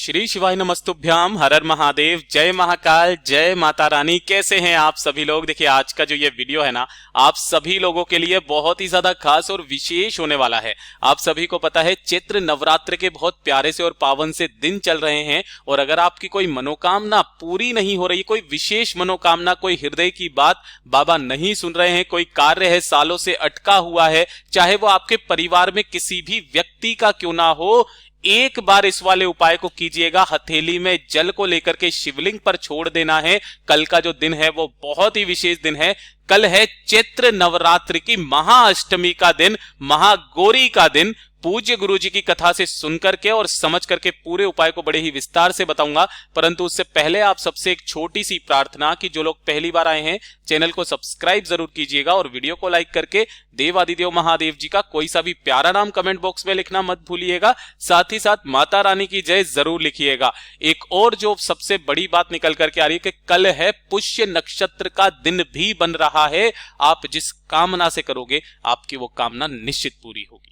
श्री शिवाय नमस्तुभ्याम, हर हर महादेव, जय महाकाल, जय माता रानी। कैसे हैं आप सभी लोग। देखिए आज का जो ये वीडियो है ना, आप सभी लोगों के लिए बहुत ही ज्यादा खास और विशेष होने वाला है। आप सभी को पता है चैत्र नवरात्र के बहुत प्यारे से और पावन से दिन चल रहे हैं, और अगर आपकी कोई मनोकामना पूरी नहीं हो रही, कोई विशेष मनोकामना, कोई हृदय की बात बाबा नहीं सुन रहे हैं, कोई कार्य है सालों से अटका हुआ है, चाहे वो आपके परिवार में किसी भी व्यक्ति का क्यों ना हो, एक बार इस वाले उपाय को कीजिएगा। हथेली में जल को लेकर के शिवलिंग पर छोड़ देना है। कल का जो दिन है वो बहुत ही विशेष दिन है। कल है चैत्र नवरात्र की महाअष्टमी का दिन, महागौरी का दिन। पूज्य गुरु जी की कथा से सुनकर के और समझ करके पूरे उपाय को बड़े ही विस्तार से बताऊंगा, परंतु उससे पहले आप सबसे एक छोटी सी प्रार्थना कि जो लोग पहली बार आए हैं चैनल को सब्सक्राइब जरूर कीजिएगा और वीडियो को लाइक करके देवादिदेव महादेव जी का कोई सा भी प्यारा नाम कमेंट बॉक्स में लिखना मत भूलिएगा। साथ ही साथ माता रानी की जय जरूर लिखिएगा। एक और जो सबसे बड़ी बात निकल करके आ रही है कि कल है पुष्य नक्षत्र का दिन भी बन रहा है। आप जिस कामना से करोगे आपकी वो कामना निश्चित पूरी होगी।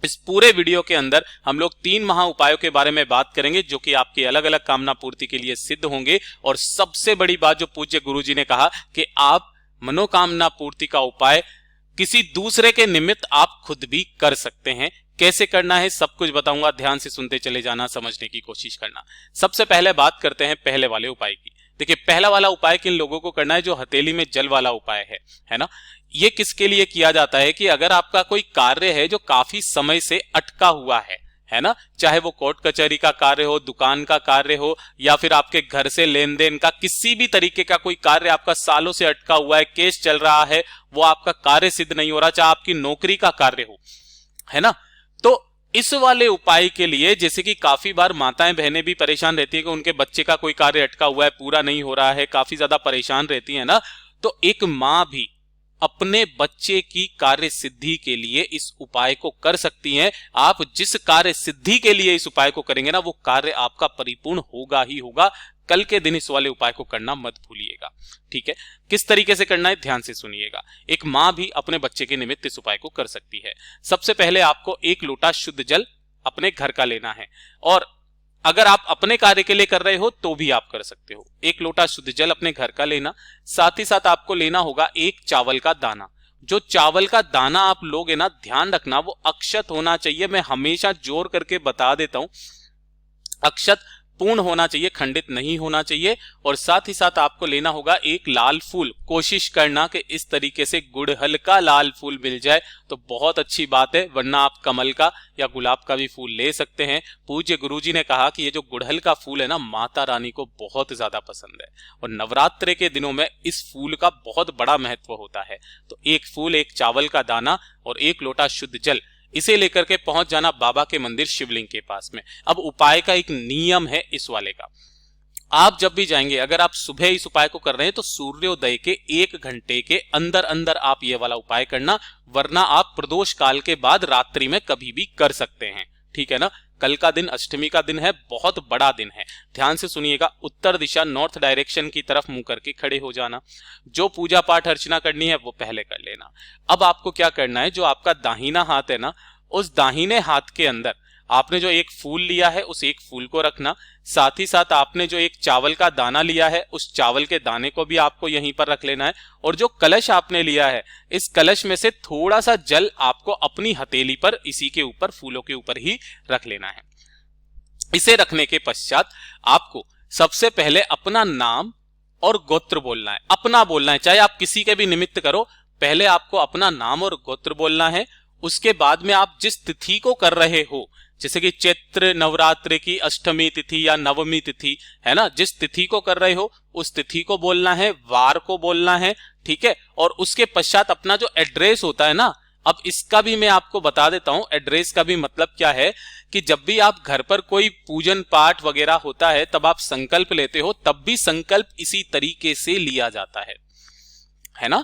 इस पूरे वीडियो के अंदर हम लोग 3 महा उपायों के बारे में बात करेंगे जो कि आपकी अलग अलग कामना पूर्ति के लिए सिद्ध होंगे। और सबसे बड़ी बात जो पूज्य गुरु जी ने कहा कि आप मनोकामना पूर्ति का उपाय किसी दूसरे के निमित्त आप खुद भी कर सकते हैं। कैसे करना है सब कुछ बताऊंगा, ध्यान से सुनते चले जाना, समझने की कोशिश करना। सबसे पहले बात करते हैं पहले वाले उपाय की। देखिए पहला वाला उपाय किन लोगों को करना है, जो हथेली में जल वाला उपाय है ना। ये किसके लिए किया जाता है कि अगर आपका कोई कार्य है जो काफी समय से अटका हुआ है ना, चाहे वो कोर्ट कचहरी का कार्य हो, दुकान का कार्य हो, या फिर आपके घर से लेन देन का किसी भी तरीके का कोई कार्य आपका सालों से अटका हुआ है, केस चल रहा है, वो आपका कार्य सिद्ध नहीं हो रहा, चाहे आपकी नौकरी का कार्य हो, है ना। तो इस वाले उपाय के लिए जैसे कि काफी बार माताएं बहनें भी परेशान रहती है कि उनके बच्चे का कोई कार्य अटका हुआ है, पूरा नहीं हो रहा है, काफी ज्यादा परेशान रहती है ना। तो एक मां भी अपने बच्चे की कार्य सिद्धि के लिए इस उपाय को कर सकती हैं। आप जिस कार्य सिद्धि के लिए इस उपाय को करेंगे ना, वो कार्य आपका परिपूर्ण होगा ही होगा। कल के दिन इस वाले उपाय को करना मत भूलिएगा, ठीक है। किस तरीके से करना है ध्यान से सुनिएगा। एक मां भी अपने बच्चे के निमित्त इस उपाय को कर सकती है। सबसे पहले आपको 1 लोटा शुद्ध जल अपने घर का लेना है, और अगर आप अपने कार्य के लिए कर रहे हो तो भी आप कर सकते हो। 1 लोटा शुद्ध जल अपने घर का लेना। साथ ही साथ आपको लेना होगा 1 चावल का दाना। जो चावल का दाना आप लोगे ना, ध्यान रखना वो अक्षत होना चाहिए। मैं हमेशा जोर करके बता देता हूं, अक्षत पूर्ण होना चाहिए, खंडित नहीं होना चाहिए। और साथ ही साथ आपको लेना होगा 1 लाल फूल। कोशिश करना कि इस तरीके से गुड़हल का लाल फूल मिल जाए तो बहुत अच्छी बात है, वरना आप कमल का या गुलाब का भी फूल ले सकते हैं। पूज्य गुरुजी ने कहा कि ये जो गुड़हल का फूल है ना, माता रानी को बहुत ज्यादा पसंद है, और नवरात्रि के दिनों में इस फूल का बहुत बड़ा महत्व होता है। तो 1 फूल, 1 चावल का दाना और 1 लोटा शुद्ध जल, इसे लेकर के पहुंच जाना बाबा के मंदिर शिवलिंग के पास में। अब उपाय का एक नियम है इस वाले का। आप जब भी जाएंगे, अगर आप सुबह इस उपाय को कर रहे हैं तो सूर्योदय के 1 घंटे के अंदर अंदर आप ये वाला उपाय करना, वरना आप प्रदोष काल के बाद रात्रि में कभी भी कर सकते हैं, ठीक है ना। कल का दिन अष्टमी का दिन है, बहुत बड़ा दिन है। ध्यान से सुनिएगा। उत्तर दिशा नॉर्थ डायरेक्शन की तरफ मुंह करके खड़े हो जाना। जो पूजा पाठ अर्चना करनी है वो पहले कर लेना। अब आपको क्या करना है, जो आपका दाहिना हाथ है ना, उस दाहिने हाथ के अंदर आपने जो 1 फूल लिया है उस 1 फूल को रखना। साथ ही साथ आपने जो 1 चावल का दाना लिया है उस चावल के दाने को भी आपको यहीं पर रख लेना है। और जो कलश आपने लिया है, इस कलश में से थोड़ा सा जल आपको अपनी हथेली पर, इसी के ऊपर, फूलों के ऊपर ही रख लेना है। इसे रखने के पश्चात आपको सबसे पहले अपना नाम और गोत्र बोलना है। अपना बोलना है, चाहे आप किसी के भी निमित्त करो, पहले आपको अपना नाम और गोत्र बोलना है। उसके बाद में आप जिस तिथि को कर रहे हो, जैसे कि चैत्र नवरात्रि की अष्टमी तिथि या नवमी तिथि है ना, जिस तिथि को कर रहे हो उस तिथि को बोलना है, वार को बोलना है, ठीक है। और उसके पश्चात अपना जो एड्रेस होता है ना, अब इसका भी मैं आपको बता देता हूं। एड्रेस का भी मतलब क्या है कि जब भी आप घर पर कोई पूजन पाठ वगैरह होता है तब आप संकल्प लेते हो, तब भी संकल्प इसी तरीके से लिया जाता है ना।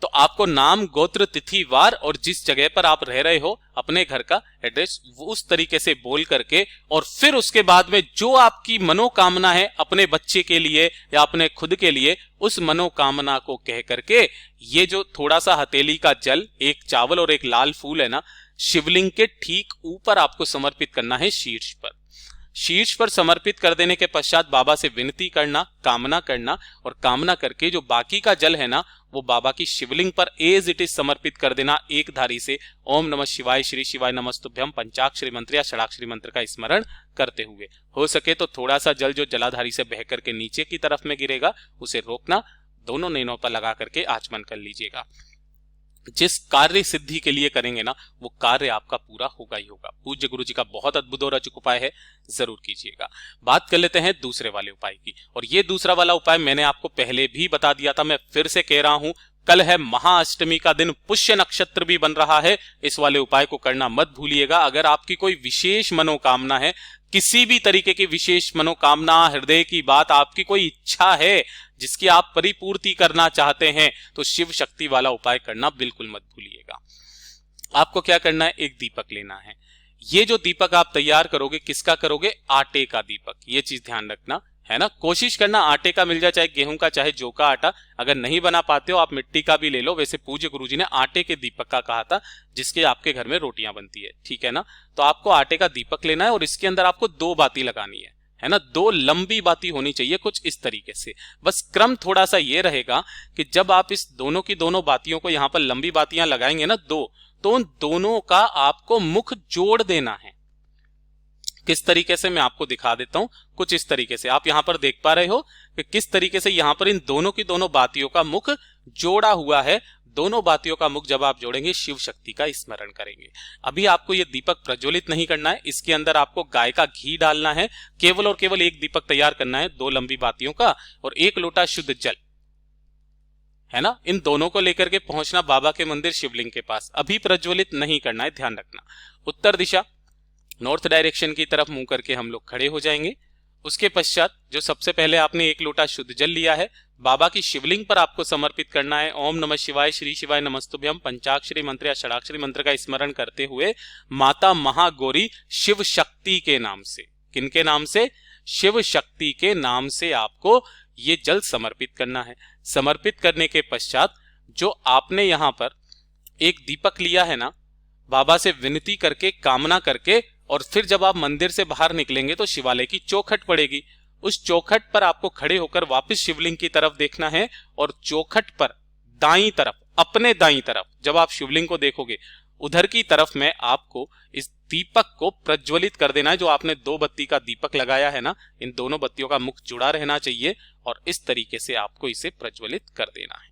तो आपको नाम, गोत्र, तिथि, वार और जिस जगह पर आप रह रहे हो अपने घर का एड्रेस, वो उस तरीके से बोल करके, और फिर उसके बाद में जो आपकी मनोकामना है अपने बच्चे के लिए या अपने खुद के लिए, उस मनोकामना को कह करके ये जो थोड़ा सा हथेली का जल, 1 चावल और 1 लाल फूल है ना, शिवलिंग के ठीक ऊपर आपको समर्पित करना है, शीर्ष पर। शीर्ष पर समर्पित कर देने के पश्चात बाबा से विनती करना, कामना करना, और कामना करके जो बाकी का जल है ना वो बाबा की शिवलिंग पर एज इट इज समर्पित कर देना एक धारी से ओम नमः शिवाय, श्री शिवाय नमस्तुभ्यम पंचाक्षरी मंत्र या षडाक्षरी मंत्र का स्मरण करते हुए। हो सके तो थोड़ा सा जल जो जलाधारी से बह करके नीचे की तरफ में गिरेगा उसे रोकना, दोनों नैनों पर लगा करके आचमन कर लीजिएगा। जिस कार्य सिद्धि के लिए करेंगे ना वो कार्य आपका पूरा होगा ही होगा। पूज्य गुरु जी का बहुत अद्भुत और अचूक उपाय है, जरूर कीजिएगा। बात कर लेते हैं दूसरे वाले उपाय की, और ये दूसरा वाला उपाय मैंने आपको पहले भी बता दिया था, मैं फिर से कह रहा हूं। कल है महाअष्टमी का दिन, पुष्य नक्षत्र भी बन रहा है, इस वाले उपाय को करना मत भूलिएगा। अगर आपकी कोई विशेष मनोकामना है, किसी भी तरीके की विशेष मनोकामना, हृदय की बात, आपकी कोई इच्छा है जिसकी आप परिपूर्ति करना चाहते हैं, तो शिव शक्ति वाला उपाय करना बिल्कुल मत भूलिएगा। आपको क्या करना है, एक दीपक लेना है। ये जो दीपक आप तैयार करोगे, किसका करोगे, आटे का दीपक, ये चीज ध्यान रखना है ना। कोशिश करना आटे का मिल जाए, चाहे गेहूं का चाहे जौ का आटा। अगर नहीं बना पाते हो आप मिट्टी का भी ले लो। वैसे पूज्य गुरुजी ने आटे के दीपक का कहा था जिसके आपके घर में रोटियां बनती है, ठीक है ना। तो आपको आटे का दीपक लेना है और इसके अंदर आपको 2 बाती लगानी है ना। 2 लंबी बाती होनी चाहिए, कुछ इस तरीके से। बस क्रम थोड़ा सा ये रहेगा कि जब आप इस दोनों की दोनों बातियों को यहां पर लंबी बातियां लगाएंगे ना 2, तो उन दोनों का आपको मुख जोड़ देना है। किस तरीके से, मैं आपको दिखा देता हूं। कुछ इस तरीके से आप यहां पर देख पा रहे हो कि किस तरीके से यहां पर इन दोनों की दोनों बातियों का मुख जोड़ा हुआ है। दोनों बातियों का मुख जब आप जोड़ेंगे शिव शक्ति का स्मरण करेंगे। अभी आपको यह दीपक प्रज्वलित नहीं करना है, इसके अंदर आपको गाय का घी डालना है। केवल और केवल एक दीपक तैयार करना है 2 लंबी बातियों का, और 1 लोटा शुद्ध जल, है ना। इन दोनों को लेकर के पहुंचना बाबा के मंदिर शिवलिंग के पास। अभी प्रज्वलित नहीं करना है, ध्यान रखना। उत्तर दिशा, नॉर्थ डायरेक्शन की तरफ मुंह करके हम लोग खड़े हो जाएंगे। उसके पश्चात जो सबसे पहले आपने 1 लोटा शुद्ध जल लिया है, बाबा की शिवलिंग पर आपको समर्पित करना है। ओम नमः शिवाय, श्री शिवाय नमस्तुभ्यम पंचाक्षरी मंत्र या षडाक्षरी मंत्र का स्मरण करते हुए माता महागौरी शिव शक्ति के नाम से, किनके नाम से, शिव शक्ति के नाम से आपको ये जल समर्पित करना है। समर्पित करने के पश्चात जो आपने यहां पर एक दीपक लिया है ना, बाबा से विनती करके, कामना करके, और फिर जब आप मंदिर से बाहर निकलेंगे तो शिवालय की चौखट पड़ेगी। उस चौखट पर आपको खड़े होकर वापस शिवलिंग की तरफ देखना है, और चौखट पर दाईं तरफ, अपने दाईं तरफ जब आप शिवलिंग को देखोगे उधर की तरफ में आपको इस दीपक को प्रज्वलित कर देना है। जो आपने 2 बत्ती का दीपक लगाया है ना, इन दोनों बत्तियों का मुख जुड़ा रहना चाहिए, और इस तरीके से आपको इसे प्रज्वलित कर देना है।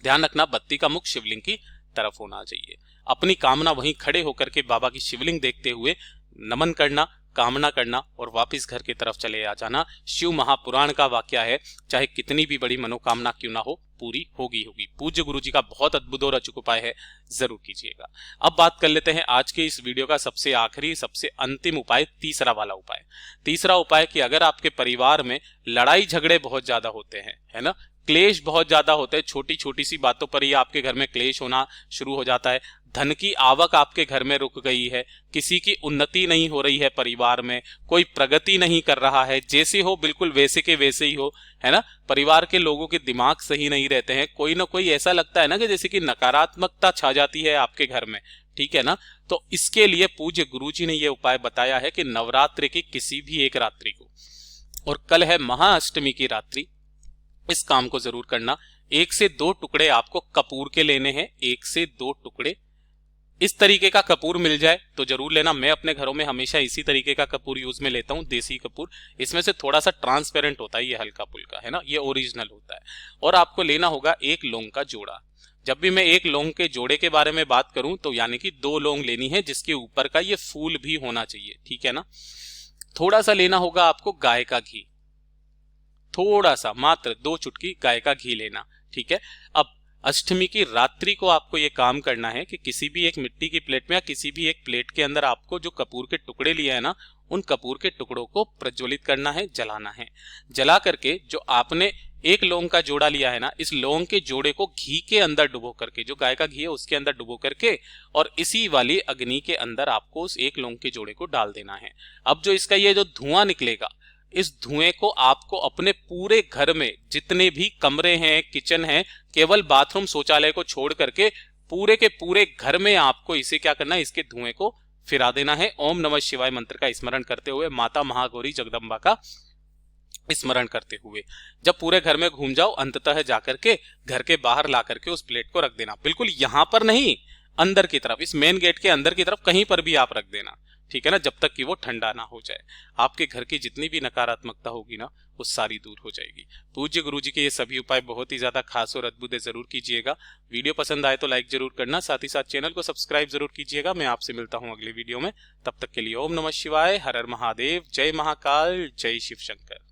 ध्यान रखना बत्ती का मुख शिवलिंग की तरफ होना चाहिए। अपनी कामना वहीं खड़े होकर के बाबा की शिवलिंग देखते हुए नमन करना, कामना करना, और वापस घर की तरफ चले आ जाना। शिव महापुराण का वाक्य है, चाहे कितनी भी बड़ी मनोकामना क्यों ना हो, पूरी होगी होगी। पूज्य गुरु जी का बहुत अद्भुत और अचूक उपाय है, जरूर कीजिएगा। अब बात कर लेते हैं आज के इस वीडियो का सबसे आखिरी, सबसे अंतिम उपाय, तीसरा वाला उपाय। तीसरा उपाय कि अगर आपके परिवार में लड़ाई झगड़े बहुत ज्यादा होते हैं, है ना, क्लेश बहुत ज्यादा होते हैं, छोटी छोटी सी बातों पर ही आपके घर में क्लेश होना शुरू हो जाता है, धन की आवक आपके घर में रुक गई है, किसी की उन्नति नहीं हो रही है परिवार में, कोई प्रगति नहीं कर रहा है, जैसे हो बिल्कुल वैसे के वैसे ही हो, है ना। परिवार के लोगों के दिमाग सही नहीं रहते हैं, कोई ना कोई ऐसा लगता है ना कि जैसे कि नकारात्मकता छा जाती है आपके घर में, ठीक है ना। तो इसके लिए पूज्य गुरुजी ने यह उपाय बताया है कि नवरात्रि की किसी भी एक रात्रि को, और कल है महाअष्टमी की रात्रि, इस काम को जरूर करना। 1 से 2 टुकड़े आपको कपूर के लेने हैं, 1 से 2 टुकड़े। इस तरीके का कपूर मिल जाए तो जरूर लेना। मैं अपने घरों में हमेशा इसी तरीके का कपूर यूज में लेता हूं, देसी कपूर। इसमें से थोड़ा सा ट्रांसपेरेंट होता है, ये हल्का फुल्का, है ना, ये ओरिजिनल होता है। और आपको लेना होगा 1 लौंग का जोड़ा। जब भी मैं 1 लौंग के जोड़े के बारे में बात करूं तो यानी कि 2 लौंग लेनी है, जिसके ऊपर का ये फूल भी होना चाहिए, ठीक है ना। थोड़ा सा लेना होगा आपको गाय का घी, थोड़ा सा, मात्र 2 चुटकी गाय का घी लेना, ठीक है। अब अष्टमी की रात्रि को आपको यह काम करना है कि किसी भी एक मिट्टी की प्लेट में या किसी भी एक प्लेट के अंदर आपको जो कपूर के टुकड़े लिए हैं ना, उन कपूर के टुकड़ों को प्रज्वलित करना है, जलाना है। जला करके जो आपने 1 लौंग का जोड़ा लिया है ना, इस लौंग के जोड़े को घी के अंदर डुबो करके, जो गाय का घी है उसके अंदर डुबो करके, और इसी वाली अग्नि के अंदर आपको उस 1 लौंग के जोड़े को डाल देना है। अब जो इसका ये जो धुआं निकलेगा, इस धुएं को आपको अपने पूरे घर में जितने भी कमरे हैं, किचन है, केवल बाथरूम शौचालय को छोड़ करके पूरे के पूरे घर में आपको इसे क्या करना है, इसके धुएं को फिरा देना है। ओम नमः शिवाय मंत्र का स्मरण करते हुए, माता महागौरी जगदम्बा का स्मरण करते हुए जब पूरे घर में घूम जाओ, अंततः जाकर के घर के बाहर ला करके उस प्लेट को रख देना। बिल्कुल यहां पर नहीं, अंदर की तरफ, इस मेन गेट के अंदर की तरफ कहीं पर भी आप रख देना, ठीक है ना, जब तक कि वो ठंडा ना हो जाए। आपके घर की जितनी भी नकारात्मकता होगी ना, वो सारी दूर हो जाएगी। पूज्य गुरु जी के ये सभी उपाय बहुत ही ज्यादा खास और अद्भुत है, जरूर कीजिएगा। वीडियो पसंद आए तो लाइक जरूर करना, साथ ही साथ चैनल को सब्सक्राइब जरूर कीजिएगा। मैं आपसे मिलता हूं अगली वीडियो में, तब तक के लिए ओम नमः शिवाय, हर हर महादेव, जय महाकाल, जय शिव शंकर।